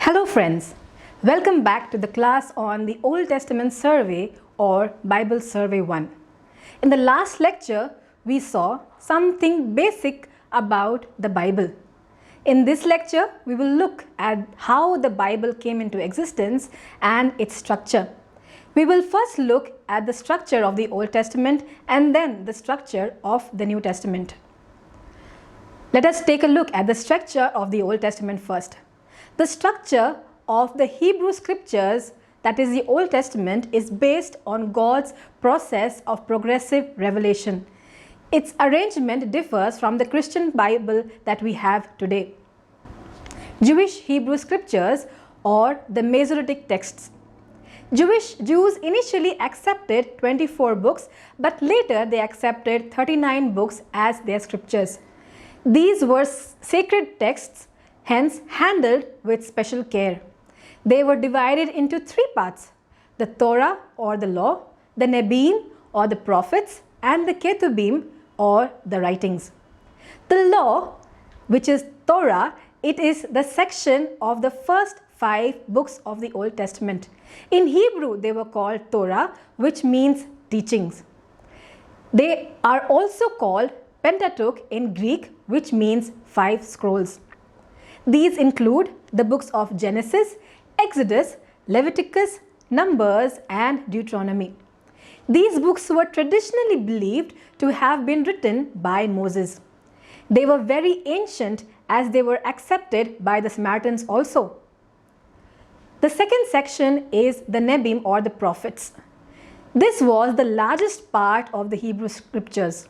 Hello friends, welcome back to the class on the Old Testament Survey or Bible Survey 1. In the last lecture, we saw something basic about the Bible. In this lecture, we will look at how the Bible came into existence and its structure. We will first look at the structure of the Old Testament and then the structure of the New Testament. Let us take a look at the structure of the Old Testament first. The structure of the Hebrew scriptures, that is the Old Testament, is based on God's process of progressive revelation. Its arrangement differs from the Christian Bible that we have today. Jewish Hebrew scriptures or the Masoretic texts. Jews initially accepted 24 books, but later they accepted 39 books as their scriptures. These were sacred texts, hence handled with special care. They were divided into three parts: the Torah or the law, the Nebiim or the prophets, and the Ketubim or the writings. The law, which is Torah, it is the section of the first 5 books of the Old Testament. In Hebrew, they were called Torah, which means teachings. They are also called Pentateuch in Greek, which means 5 scrolls. These include the books of Genesis, Exodus, Leviticus, Numbers, and Deuteronomy. These books were traditionally believed to have been written by Moses. They were very ancient as they were accepted by the Samaritans also. The second section is the Nebiim or the prophets. This was the largest part of the Hebrew scriptures.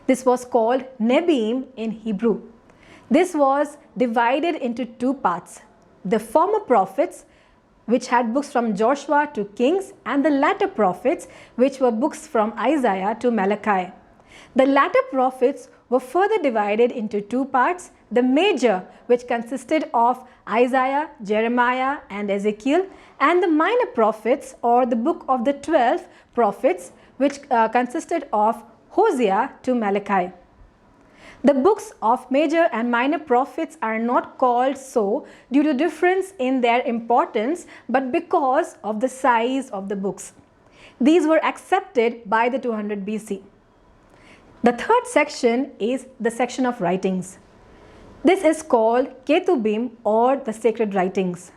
This was called Nebiim in Hebrew. This was divided into 2 parts: the former prophets, which had books from Joshua to Kings, and the latter prophets, which were books from Isaiah to Malachi. The latter prophets were further divided into 2 parts: the major, which consisted of Isaiah, Jeremiah, and Ezekiel, and the minor prophets or the book of the 12 prophets, which consisted of Hosea to Malachi. The books of major and minor prophets are not called so due to difference in their importance, but because of the size of the books. These were accepted by the 200 BC. The third section is the section of writings. This is called Ketubim or the sacred writings.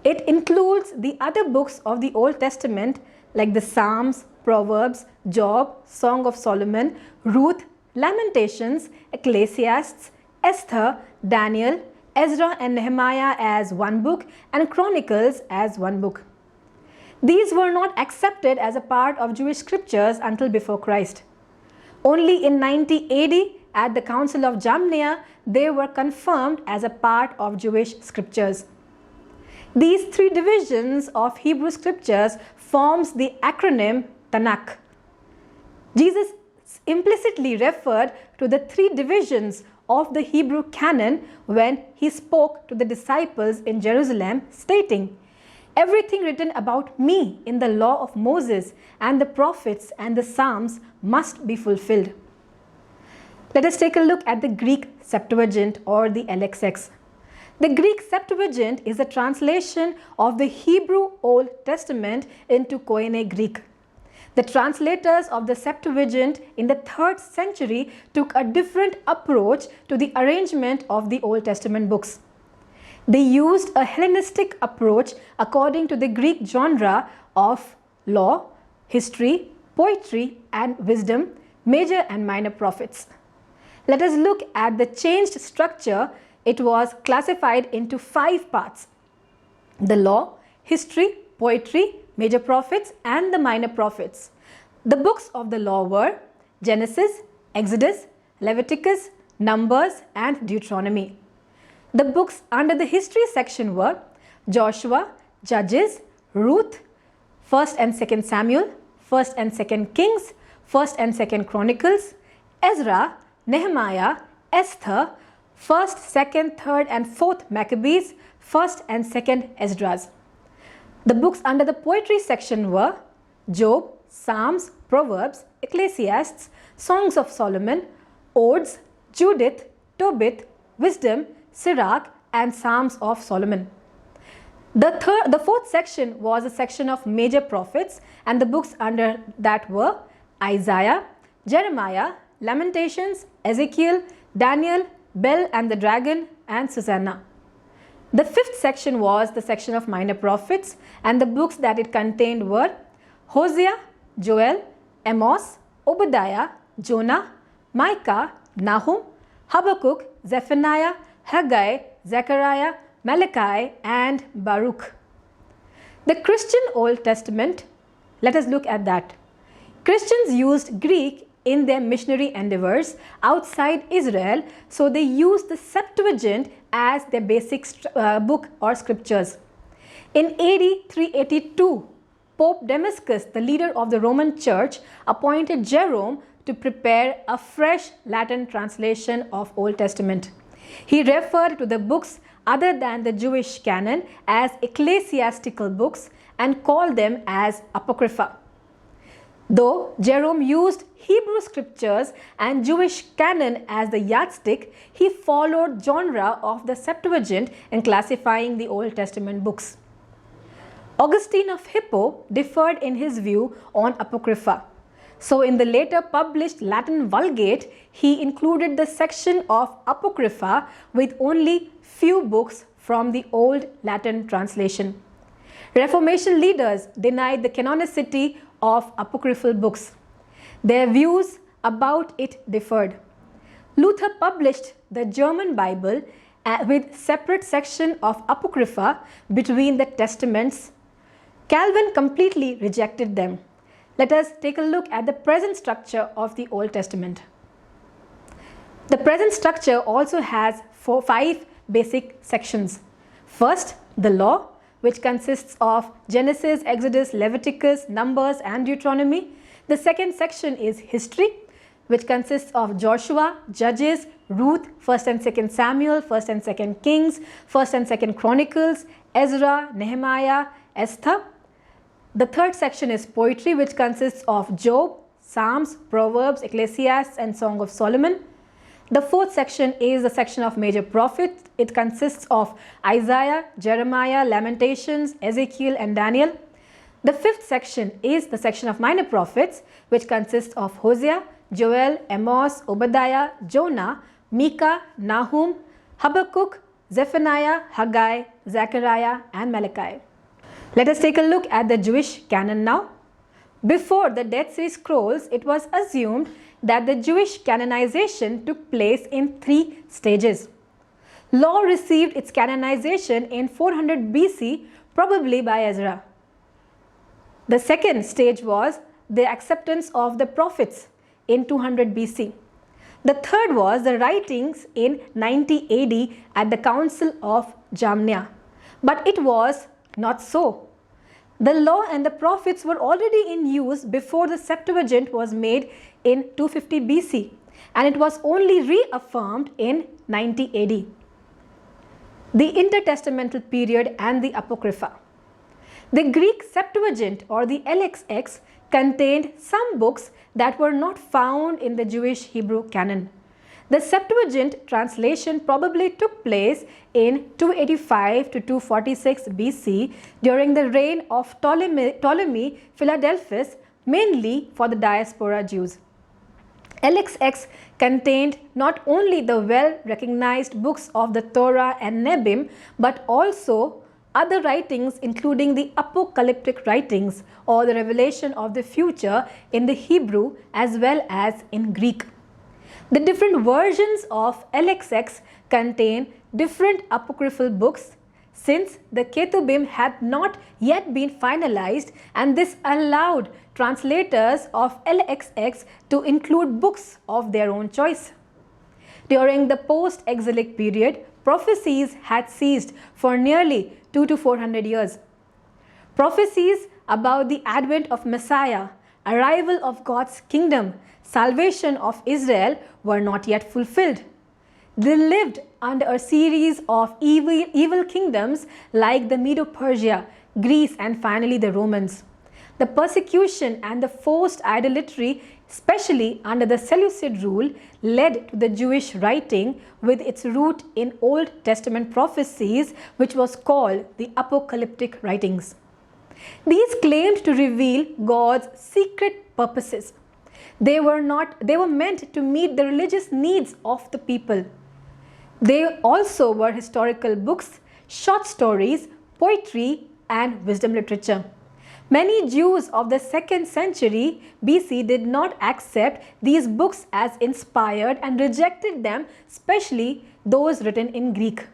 It includes the other books of the Old Testament like the Psalms, Proverbs, Job, Song of Solomon, Ruth, Lamentations, Ecclesiastes, Esther, Daniel, Ezra and Nehemiah as one book, and Chronicles as one book. These were not accepted as a part of Jewish scriptures until before Christ. Only in 90 AD at the Council of Jamnia they were confirmed as a part of Jewish scriptures. These 3 divisions of Hebrew scriptures forms the acronym Tanakh. Jesus implicitly referred to the 3 divisions of the Hebrew Canon when he spoke to the disciples in Jerusalem, stating, "Everything written about me in the law of Moses and the prophets and the Psalms must be fulfilled." Let us take a look at the Greek Septuagint or the LXX. The Greek Septuagint is a translation of the Hebrew Old Testament into Koine Greek. The translators of the Septuagint in the 3rd century took a different approach to the arrangement of the Old Testament books. They used a Hellenistic approach according to the Greek genre of law, history, poetry, and wisdom, major and minor prophets. Let us look at the changed structure. It was classified into 5 parts: the law, history, poetry, major prophets, and the minor prophets. The books of the law were Genesis, Exodus, Leviticus, Numbers, and Deuteronomy. The books under the history section were Joshua, Judges, Ruth, 1st and 2nd Samuel, 1st and 2nd Kings, 1st and 2nd Chronicles, Ezra, Nehemiah, Esther, 1st, 2nd, 3rd, and 4th Maccabees, 1st and 2nd Esdras. The books under the poetry section were Job, Psalms, Proverbs, Ecclesiastes, Songs of Solomon, Odes, Judith, Tobit, Wisdom, Sirach, and Psalms of Solomon. The fourth section was a section of major prophets, and the books under that were Isaiah, Jeremiah, Lamentations, Ezekiel, Daniel, Bel and the Dragon, and Susanna. The fifth section was the section of minor prophets, and the books that it contained were Hosea, Joel, Amos, Obadiah, Jonah, Micah, Nahum, Habakkuk, Zephaniah, Haggai, Zechariah, Malachi, and Baruch. The Christian Old Testament, let us look at that. Christians used Greek in their missionary endeavors outside Israel, so they used the Septuagint as their basic book or scriptures. In AD 382, Pope Damascus, the leader of the Roman Church, appointed Jerome to prepare a fresh Latin translation of Old Testament. He referred to the books other than the Jewish Canon as ecclesiastical books and called them as Apocrypha. Though Jerome used Hebrew scriptures and Jewish canon as the yardstick, he followed genre of the Septuagint in classifying the Old Testament books. Augustine of Hippo differed in his view on Apocrypha. So in the later published Latin Vulgate, he included the section of Apocrypha with only few books from the Old Latin translation. Reformation leaders denied the canonicity of apocryphal books. Their views about it differed. Luther published the German Bible with separate section of Apocrypha between the Testaments. Calvin completely rejected them. Let us take a look at the present structure of the Old Testament. The present structure also has five basic sections. First, the law, which consists of Genesis, Exodus, Leviticus, Numbers, and Deuteronomy. The second section is history, which consists of Joshua, Judges, Ruth, 1st and 2nd Samuel, 1st and 2nd Kings, 1st and 2nd Chronicles, Ezra, Nehemiah, Esther. The third section is poetry, which consists of Job, Psalms, Proverbs, Ecclesiastes, and Song of Solomon. The fourth section is the section of major prophets. It consists of Isaiah, Jeremiah, Lamentations, Ezekiel, and Daniel. The fifth section is the section of minor prophets, which consists of Hosea, Joel, Amos, Obadiah, Jonah, Micah, Nahum, Habakkuk, Zephaniah, Haggai, Zechariah, and Malachi. Let us take a look at the Jewish canon now. Before the Dead Sea Scrolls, it was assumed that the Jewish canonization took place in three stages. Law received its canonization in 400 BC, probably by Ezra. The second stage was the acceptance of the prophets in 200 BC. The third was the writings in 90 AD at the Council of Jamnia. But it was not so. The law and the prophets were already in use before the Septuagint was made in 250 BC, and it was only reaffirmed in 90 AD. The intertestamental period and the Apocrypha. The Greek Septuagint or the LXX contained some books that were not found in the Jewish Hebrew canon. The Septuagint translation probably took place in 285 to 246 BC during the reign of Ptolemy Philadelphus, mainly for the diaspora Jews. LXX contained not only the well-recognized books of the Torah and Nebim, but also other writings including the apocalyptic writings or the revelation of the future in the Hebrew as well as in Greek. The different versions of LXX contain different apocryphal books since the Ketubim had not yet been finalized, and this allowed translators of LXX to include books of their own choice. During the post-exilic period, prophecies had ceased for nearly 200 to 400 years. Prophecies about the advent of Messiah, arrival of God's kingdom, salvation of Israel were not yet fulfilled. They lived under a series of evil kingdoms like the Medo-Persia, Greece, and finally the Romans. The persecution and the forced idolatry especially under the Seleucid rule, led to the Jewish writing with its root in Old Testament prophecies, which was called the apocalyptic writings. These claimed to reveal God's secret purposes. They were meant to meet the religious needs of the people. They also were historical books, short stories, poetry, and wisdom literature. Many Jews of the 2nd century BC did not accept these books as inspired and rejected them, especially those written in Greek.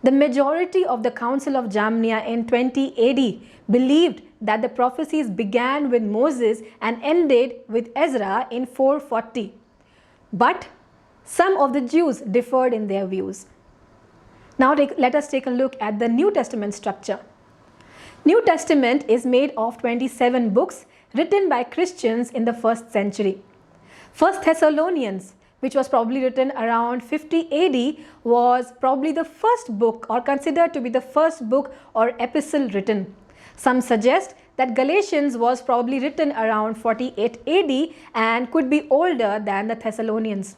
The majority of the Council of Jamnia in 20 AD believed that the prophecies began with Moses and ended with Ezra in 440. But some of the Jews differed in their views. Now let us take a look at the New Testament structure. New Testament is made of 27 books written by Christians in the 1st century. 1 Thessalonians, which was probably written around 50 AD, was probably the first book or considered to be the first book or epistle written. Some suggest that Galatians was probably written around 48 AD and could be older than the Thessalonians.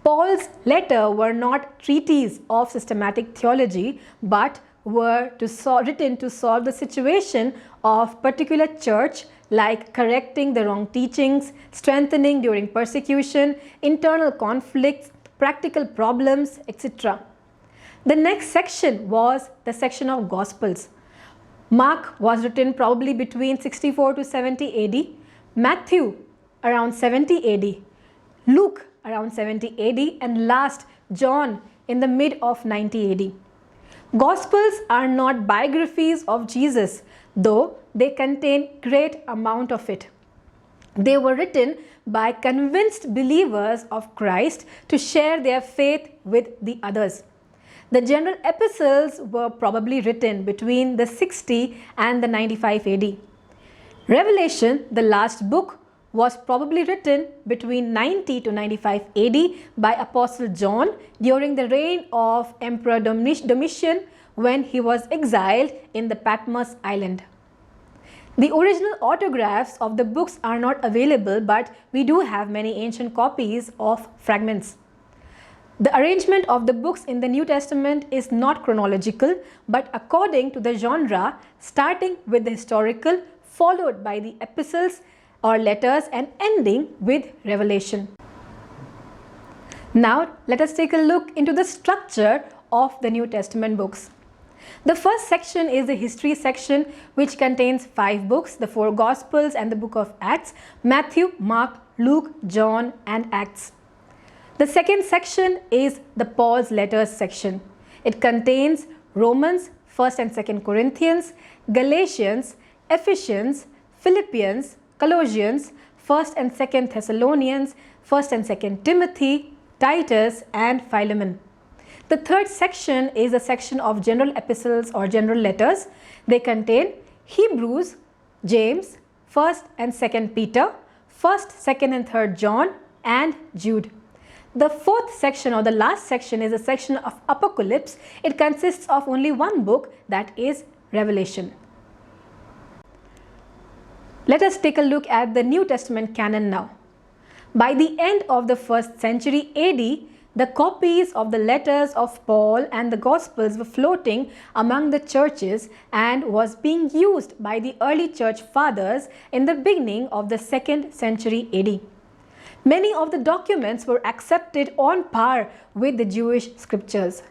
Paul's letters were not treatises of systematic theology, but were written to solve the situation of particular church, like correcting the wrong teachings, strengthening during persecution, internal conflicts, practical problems, etc. The next section was the section of Gospels. Mark was written probably between 64 to 70 AD, Matthew around 70 AD, Luke around 70 AD, and last John in the mid of 90 AD. Gospels are not biographies of Jesus, though they contain great amount of it. They were written by convinced believers of Christ to share their faith with the others. The general epistles were probably written between the 60 and the 95 AD. Revelation, the last book, was probably written between 90 to 95 AD by Apostle John during the reign of Emperor Domitian, when he was exiled in the Patmos island. The original autographs of the books are not available, but we do have many ancient copies of fragments. The arrangement of the books in the New Testament is not chronological, but according to the genre, starting with the historical, followed by the epistles or letters, and ending with Revelation. Now let us take a look into the structure of the New Testament books. The first section is the history section, which contains 5 books, the 4 Gospels and the book of Acts, Matthew, Mark, Luke, John, and Acts. The second section is the Paul's letters section. It contains Romans, 1st and 2nd Corinthians, Galatians, Ephesians, Philippians, Colossians, 1st and 2nd Thessalonians, 1st and 2nd Timothy, Titus, and Philemon. The third section is a section of general epistles or general letters. They contain Hebrews, James, 1st and 2nd Peter, 1st, 2nd and 3rd John, and Jude. The fourth section or the last section is a section of Apocalypse. It consists of only one book, that is Revelation. Let us take a look at the New Testament canon now. By the end of the 1st century AD, the copies of the letters of Paul and the Gospels were floating among the churches and was being used by the early church fathers in the beginning of the 2nd century AD. Many of the documents were accepted on par with the Jewish scriptures.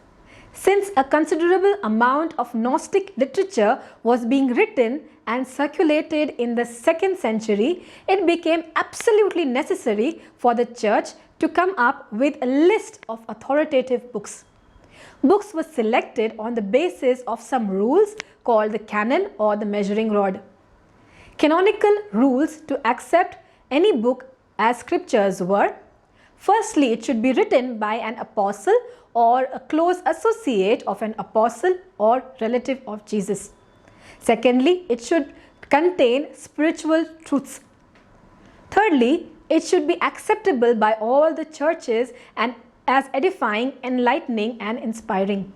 Since a considerable amount of Gnostic literature was being written and circulated in the 2nd century, it became absolutely necessary for the church to come up with a list of authoritative books. Books were selected on the basis of some rules called the canon or the measuring rod. Canonical rules to accept any book as scriptures were: firstly, it should be written by an apostle or a close associate of an apostle or relative of Jesus. Secondly, it should contain spiritual truths. Thirdly, it should be acceptable by all the churches and as edifying, enlightening, and inspiring.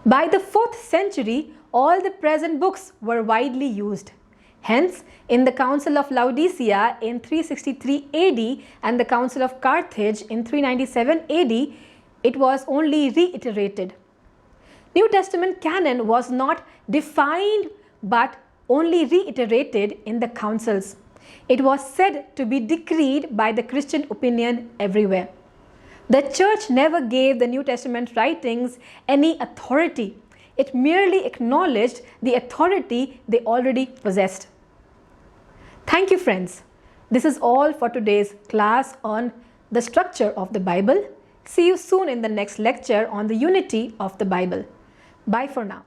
By the 4th century, all the present books were widely used. Hence, in the Council of Laodicea in 363 AD and the Council of Carthage in 397 AD, it was only reiterated. New Testament canon was not defined but only reiterated in the councils. It was said to be decreed by the Christian opinion everywhere. The church never gave the New Testament writings any authority. It merely acknowledged the authority they already possessed. Thank you, friends. This is all for today's class on the structure of the Bible. See you soon in the next lecture on the unity of the Bible. Bye for now.